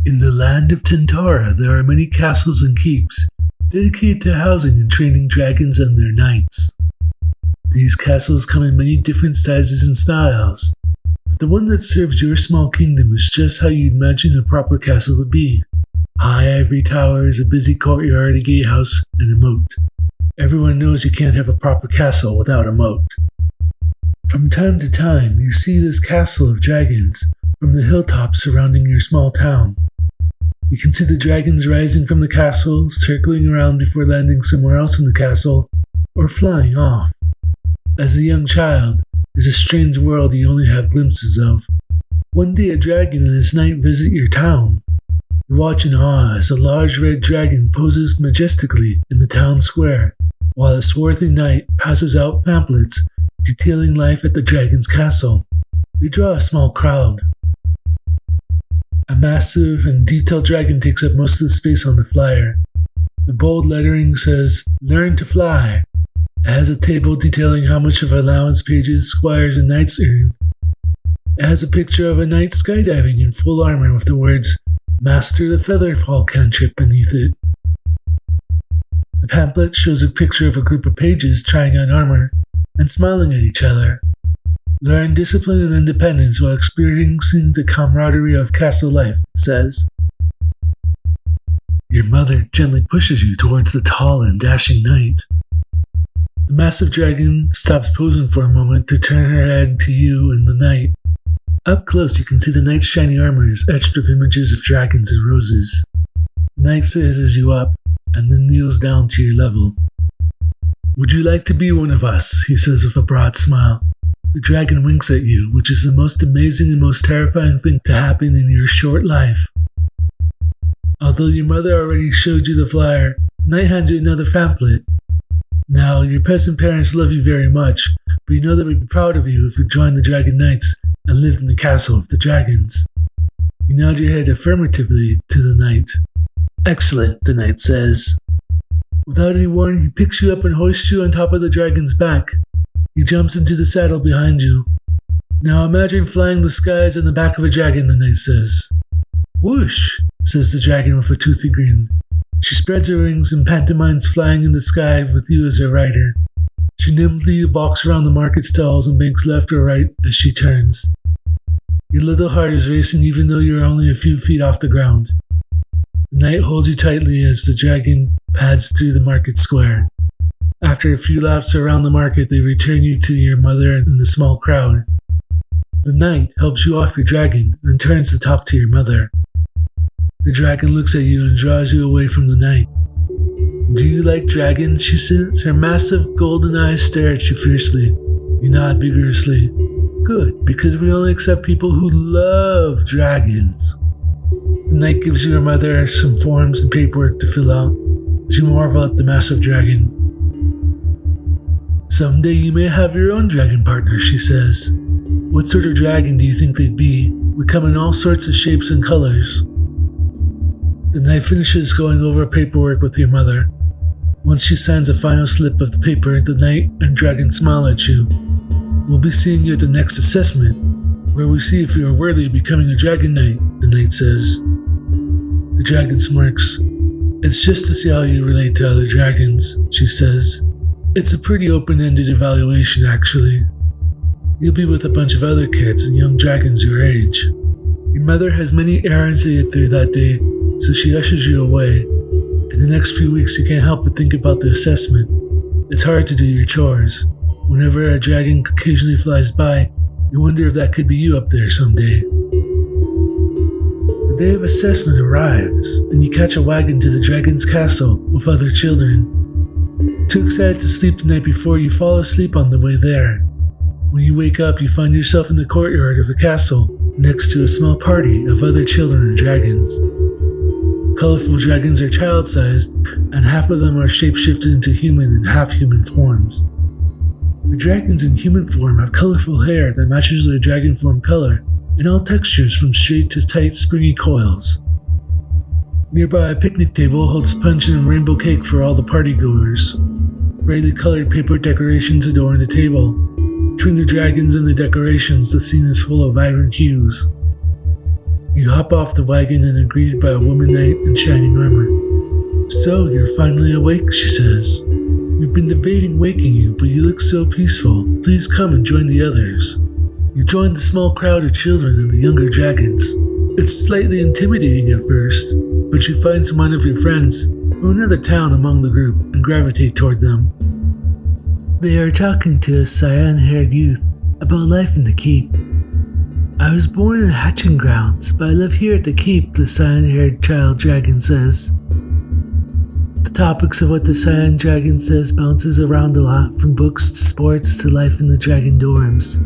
In the land of Tentara, there are many castles and keeps dedicated to housing and training dragons and their knights. These castles come in many different sizes and styles, but the one that serves your small kingdom is just how you'd imagine a proper castle to be. High ivory towers, a busy courtyard, a gatehouse, and a moat. Everyone knows you can't have a proper castle without a moat. From time to time, you see this castle of dragons from the hilltops surrounding your small town. You can see the dragons rising from the castle, circling around before landing somewhere else in the castle, or flying off. As a young child, it's a strange world you only have glimpses of. One day a dragon and his knight visit your town. You watch in awe as a large red dragon poses majestically in the town square, while a swarthy knight passes out pamphlets detailing life at the dragon's castle. They draw a small crowd. A massive and detailed dragon takes up most of the space on the flyer. The bold lettering says, "Learn to fly." It has a table detailing how much of allowance pages, squires, and knights earn. It has a picture of a knight skydiving in full armor with the words, "Master the Featherfall" cantrip beneath it. The pamphlet shows a picture of a group of pages trying on armor and smiling at each other. Learn discipline and independence while experiencing the camaraderie of castle life, it says. Your mother gently pushes you towards the tall and dashing knight. The massive dragon stops posing for a moment to turn her head to you and the knight. Up close, you can see the knight's shiny armor is etched with images of dragons and roses. The knight sizes you up and then kneels down to your level. Would you like to be one of us? He says with a broad smile. The dragon winks at you, which is the most amazing and most terrifying thing to happen in your short life. Although your mother already showed you the flyer, the knight hands you another pamphlet. Now, your peasant parents love you very much, but you know they would be proud of you if you joined the Dragon Knights and lived in the castle of the dragons. You nod your head affirmatively to the knight. Excellent, the knight says. Without any warning, he picks you up and hoists you on top of the dragon's back. He jumps into the saddle behind you. Now imagine flying the skies on the back of a dragon, the knight says. Whoosh, says the dragon with a toothy grin. She spreads her wings and pantomimes flying in the sky with you as her rider. She nimbly walks around the market stalls and banks left or right as she turns. Your little heart is racing even though you're only a few feet off the ground. The knight holds you tightly as the dragon pads through the market square. After a few laps around the market, they return you to your mother and the small crowd. The knight helps you off your dragon and turns to talk to your mother. The dragon looks at you and draws you away from the knight. Do you like dragons? She says. Her massive golden eyes stare at you fiercely. You nod vigorously. Good, because we only accept people who love dragons. The knight gives your mother some forms and paperwork to fill out. You marvel at the massive dragon. Someday you may have your own dragon partner, she says. What sort of dragon do you think they'd be? We come in all sorts of shapes and colors. The knight finishes going over paperwork with your mother. Once she signs a final slip of the paper, the knight and dragon smile at you. We'll be seeing you at the next assessment, where we see if you are worthy of becoming a dragon knight, the knight says. The dragon smirks. It's just to see how you relate to other dragons, she says. It's a pretty open-ended evaluation, actually. You'll be with a bunch of other kids and young dragons your age. Your mother has many errands to get through that day, so she ushers you away. In the next few weeks, you can't help but think about the assessment. It's hard to do your chores. Whenever a dragon occasionally flies by, you wonder if that could be you up there someday. The day of assessment arrives, and you catch a wagon to the dragon's castle with other children. Too excited to sleep the night before, you fall asleep on the way there. When you wake up, you find yourself in the courtyard of the castle, next to a small party of other children and dragons. Colorful dragons are child-sized, and half of them are shape-shifted into human and half-human forms. The dragons in human form have colorful hair that matches their dragon form color, in all textures from straight to tight springy coils. Nearby, a picnic table holds punch and rainbow cake for all the partygoers. Brightly colored paper decorations adorn the table. Between the dragons and the decorations, the scene is full of vibrant hues. You hop off the wagon and are greeted by a woman knight in shining armor. "So, you're finally awake," she says. "We've been debating waking you, but you look so peaceful. Please come and join the others." You join the small crowd of children and the younger dragons. It's slightly intimidating at first, but you find some one of your friends from another town among the group and gravitate toward them. They are talking to a cyan-haired youth about life in the keep. "I was born in hatching grounds, but I live here at the keep," the cyan-haired child dragon says. The topics of what the cyan dragon says bounces around a lot, from books to sports to life in the dragon dorms.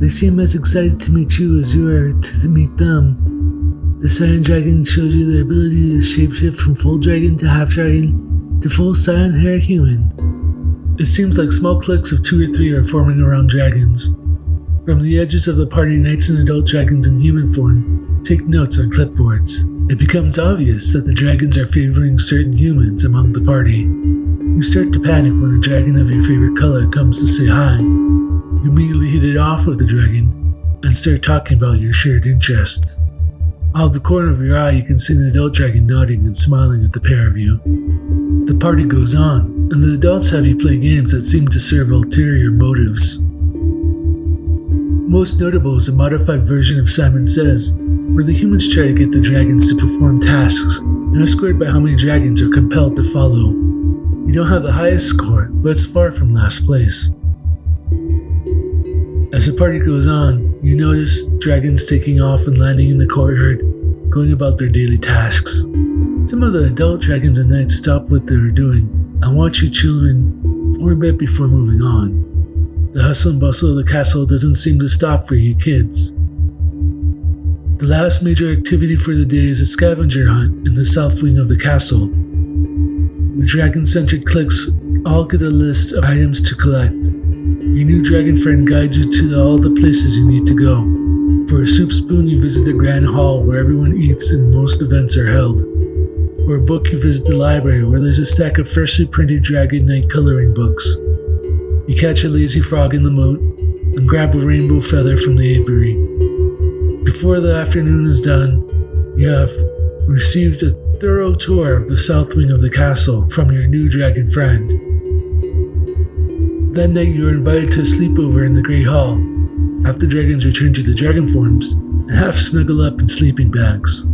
They seem as excited to meet you as you are to meet them. The cyan dragon shows you the ability to shapeshift from full dragon to half dragon to full cyan-haired human. It seems like small cliques of 2 or 3 are forming around dragons. From the edges of the party, knights and adult dragons in human form take notes on clipboards. It becomes obvious that the dragons are favoring certain humans among the party. You start to panic when a dragon of your favorite color comes to say hi. You immediately hit it off with the dragon and start talking about your shared interests. Out of the corner of your eye, you can see an adult dragon nodding and smiling at the pair of you. The party goes on, and the adults have you play games that seem to serve ulterior motives. Most notable is a modified version of Simon Says, where the humans try to get the dragons to perform tasks and are scored by how many dragons are compelled to follow. You don't have the highest score, but it's far from last place. As the party goes on, you notice dragons taking off and landing in the courtyard, going about their daily tasks. Some of the adult dragons and knights stop what they are doing and watch you children for a bit before moving on. The hustle and bustle of the castle doesn't seem to stop for you kids. The last major activity for the day is a scavenger hunt in the south wing of the castle. The dragon-centered cliques all get a list of items to collect. Your new dragon friend guides you to all the places you need to go. For a soup spoon, you visit the grand hall where everyone eats and most events are held. For a book, you visit the library where there's a stack of freshly printed Dragon Knight coloring books. You catch a lazy frog in the moat and grab a rainbow feather from the aviary. Before the afternoon is done, you have received a thorough tour of the south wing of the castle from your new dragon friend. That night, you are invited to a sleepover in the Great Hall. Half the dragons return to the dragon forms, and half snuggle up in sleeping bags.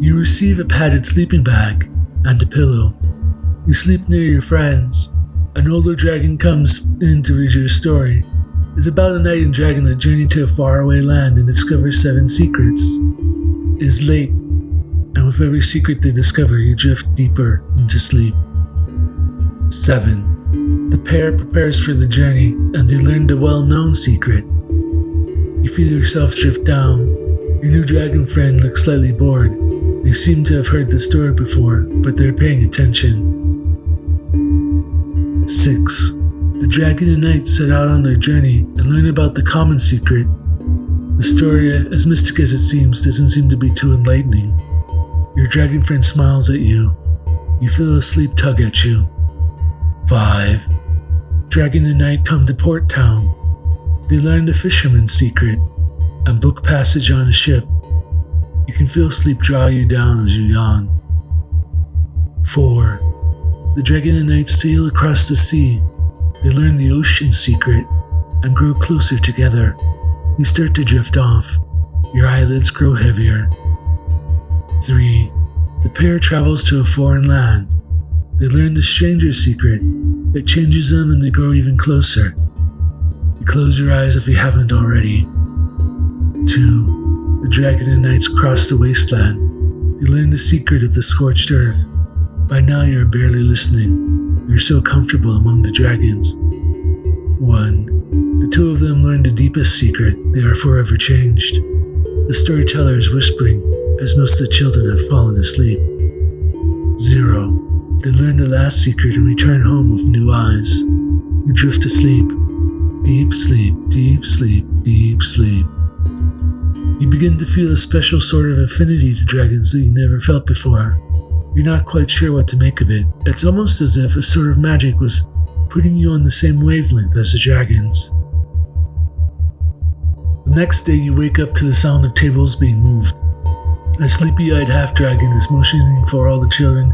You receive a padded sleeping bag and a pillow. You sleep near your friends. An older dragon comes in to read your story. It's about a knight and dragon that journey to a faraway land and discover 7 secrets. It is late, and with every secret they discover, you drift deeper into sleep. 7. The pair prepares for the journey, and they learn the well-known secret. You feel yourself drift down. Your new dragon friend looks slightly bored. They seem to have heard the story before, but they're paying attention. 6. The dragon and knight set out on their journey and learn about the common secret. The story, as mystic as it seems, doesn't seem to be too enlightening. Your dragon friend smiles at you. You feel a sleep tug at you. 5. Dragon and knight come to Port Town. They learn the fisherman's secret and book passage on a ship. You can feel sleep draw you down as you yawn. 4. The dragon and knight sail across the sea. They learn the ocean secret and grow closer together. You start to drift off. Your eyelids grow heavier. 3. The pair travels to a foreign land. They learn the stranger's secret. It changes them and they grow even closer. You close your eyes if you haven't already. 2. The dragon and knights cross the wasteland. They learn the secret of the scorched earth. By now you're barely listening. You're so comfortable among the dragons. 1. The 2 of them learn the deepest secret. They are forever changed. The storyteller is whispering as most of the children have fallen asleep. 0. They learn the last secret and return home with new eyes. You drift asleep. Deep sleep, deep sleep, deep sleep. You begin to feel a special sort of affinity to dragons that you never felt before. You're not quite sure what to make of it. It's almost as if a sort of magic was putting you on the same wavelength as the dragons. The next day, you wake up to the sound of tables being moved. A sleepy-eyed half-dragon is motioning for all the children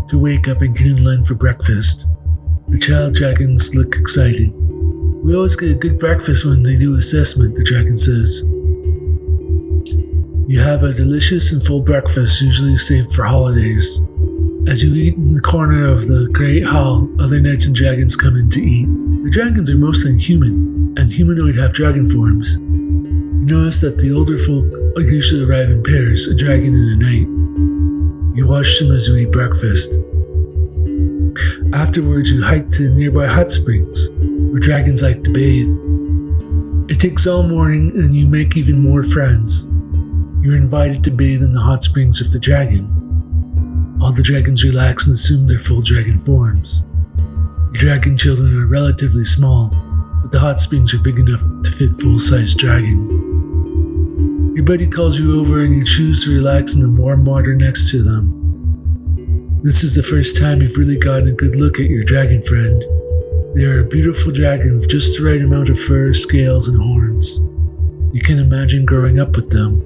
to wake up and get in line for breakfast. The child dragons look excited. We always get a good breakfast when they do assessment, the dragon says. You have a delicious and full breakfast, usually saved for holidays. As you eat in the corner of the great hall, other knights and dragons come in to eat. The dragons are mostly human, and humanoid have dragon forms. You notice that the older folk usually arrive in pairs, a dragon and a knight. You watch them as you eat breakfast. Afterwards, you hike to the nearby hot springs, where dragons like to bathe. It takes all morning, and you make even more friends. You're invited to bathe in the hot springs with the dragons. All the dragons relax and assume their full dragon forms. The dragon children are relatively small, but the hot springs are big enough to fit full-sized dragons. Your buddy calls you over and you choose to relax in the warm water next to them. This is the first time you've really gotten a good look at your dragon friend. They are a beautiful dragon with just the right amount of fur, scales, and horns. You can imagine growing up with them.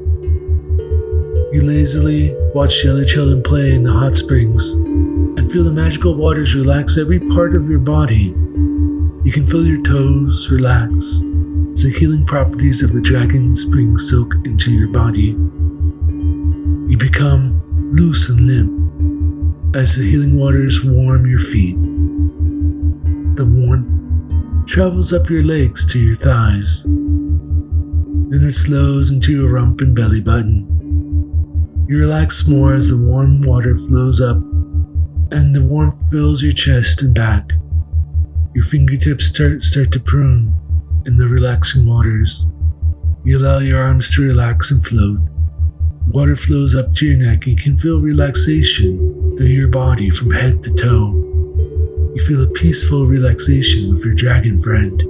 You lazily watch the other children play in the hot springs and feel the magical waters relax every part of your body. You can feel your toes relax as the healing properties of the dragon spring soak into your body. You become loose and limp as the healing waters warm your feet. The warmth travels up your legs to your thighs. Then it slows into your rump and belly button. You relax more as the warm water flows up and the warmth fills your chest and back. Your fingertips start to prune in the relaxing waters. You allow your arms to relax and float. Water flows up to your neck and you can feel relaxation through your body from head to toe. You feel a peaceful relaxation with your dragon friend.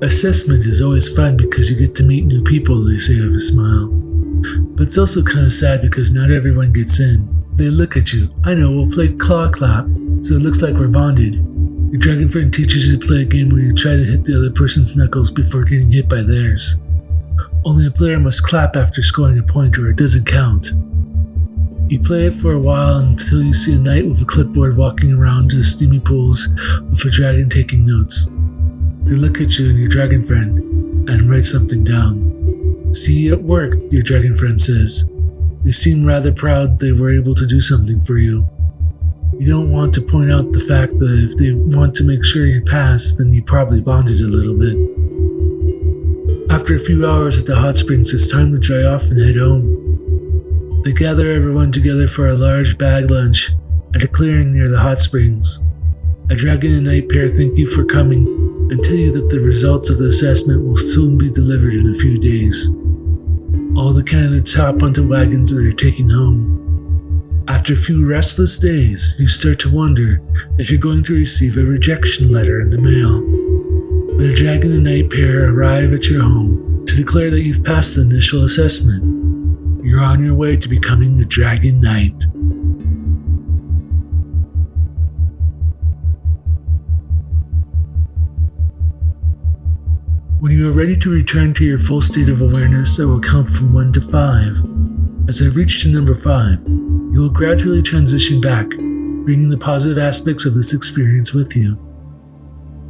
Assessment is always fun because you get to meet new people, they say with a smile. But it's also kind of sad because not everyone gets in. They look at you. I know, we'll play Claw Clap, so it looks like we're bonded. Your dragon friend teaches you to play a game where you try to hit the other person's knuckles before getting hit by theirs. Only a player must clap after scoring a point or it doesn't count. You play it for a while until you see a knight with a clipboard walking around to the steamy pools with a dragon taking notes. They look at you and your dragon friend and write something down. See, it worked, your dragon friend says. They seem rather proud they were able to do something for you. You don't want to point out the fact that if they want to make sure you pass, then you probably bonded a little bit. After a few hours at the hot springs, it's time to dry off and head home. They gather everyone together for a large bag lunch at a clearing near the hot springs. A dragon and knight pair thank you for coming and tell you that the results of the assessment will soon be delivered in a few days. All the candidates hop onto wagons that are taken home. After a few restless days, you start to wonder if you're going to receive a rejection letter in the mail. But a dragon and knight pair arrive at your home to declare that you've passed the initial assessment. You're on your way to becoming a dragon knight. When you are ready to return to your full state of awareness, I will count from 1 to 5. As I reach to number 5, you will gradually transition back, bringing the positive aspects of this experience with you.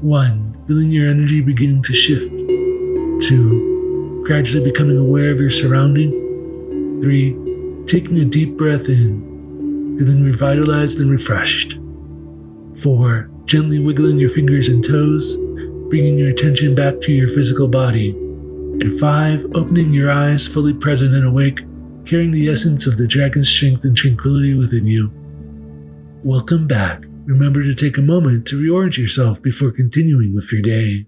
1. Feeling your energy beginning to shift. 2. Gradually becoming aware of your surrounding. 3. Taking a deep breath in, feeling revitalized and refreshed. 4. Gently wiggling your fingers and toes, bringing your attention back to your physical body. And 5. Opening your eyes, fully present and awake, carrying the essence of the dragon's strength and tranquility within you. Welcome back. Remember to take a moment to reorient yourself before continuing with your day.